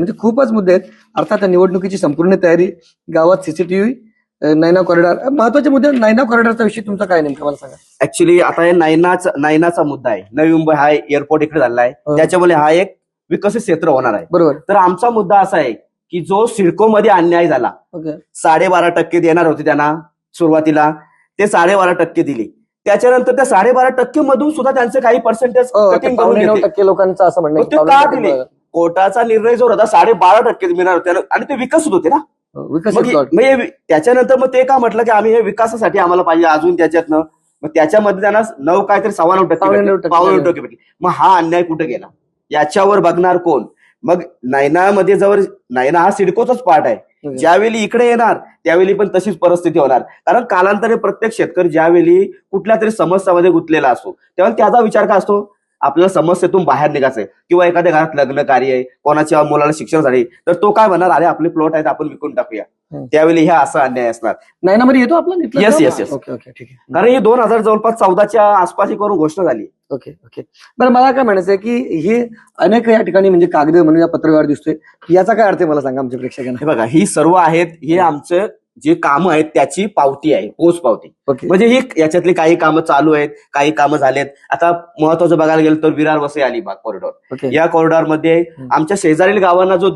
म्हणजे खूपच मुद्दे आहेत. अर्थात निवडणुकीची संपूर्ण तयारी, गावात सीसीटीव्ही, नैना कॉरिडॉर, महत्वाचे मुद्दे. नैना कॉरिडॉरचा विषय तुमचा काय नेमका मला सांगा. ऍक्च्युली आता हे नायनाचा मुद्दा आहे. नवी मुंबई हा एअरपोर्ट इकडे झालेला आहे, हो. त्याच्यामुळे हा एक विकसित क्षेत्र होणार आहे. बरोबर. तर आमचा मुद्दा असा आहे की जो सिडकोमध्ये अन्याय झाला, ओके. 12.5% देणार होते त्यांना सुरुवातीला, ते 12.5% दिले. त्याच्यानंतर त्या 12.5% मधून सुद्धा त्यांचे काही पर्सेंटेज कटिंग करून 9% लोकांचं असं म्हणणं मग ते का दिले? कोर्टाचा निर्णय जो होता 12.5% मिळणार होते आणि ते विकसित होते ना. विकसित मग त्याच्यानंतर मग ते का म्हटलं की आम्ही हे विकासासाठी आम्हाला पाहिजे अजून त्याच्यातनं, मग त्याच्यामध्ये त्यांना 9 काहीतरी 9.25% 9.5% भेटले. मग हा अन्याय कुठे गेला याच्यावर बघणार कोण? मग नैनामध्ये जवळ नैना हा सिडकोचाच पार्ट आहे. ज्यावेळी इकडे येणार त्यावेळी पण तशीच परिस्थिती होणार. कारण कालांतरे प्रत्येक शेतकरी ज्यावेळी कुठल्या तरी समस्यामध्ये गुंतलेला असतो तेव्हा त्याचा विचार काय असतो, आपल्याला समस्येतून बाहेर निघायचंय, किंवा एखाद्या घरात लग्न कार्य आहे, कोणाच्या मुलाला शिक्षण झाले, तर तो काय म्हणणार, अरे आपले प्लॉट आहेत आपण विकून टाकूया. त्यावेळी हे असा अन्याय असणार. नैनामध्ये येतो आपला. येस. ओके ओके ठीक आहे. कारण ही 2000 जवळपास 14च्या आसपास करून घोषणा झाली. Okay okay. बरं, मला काय म्हणायचंय की हे अनेक या ठिकाणी म्हणजे कागद म्हणून या पत्रव्यवहार दिसतोय, याचा काय अर्थ आहे मला सांगा आमच्या प्रेक्षकांना. हे बघा, ही सर्व आहेत, हे आमचं जे कामं आहेत त्याची पावती आहे, पोच पावती. ओके. म्हणजे ही याच्यातली काही कामं चालू आहेत, काही कामं झालेत. आता महत्वाचं बघायला गेलं तर विरार वसई अलिबाग कॉरिडॉर, ओके. या कॉरिडॉरमध्ये आमच्या शेजारील गावांना जो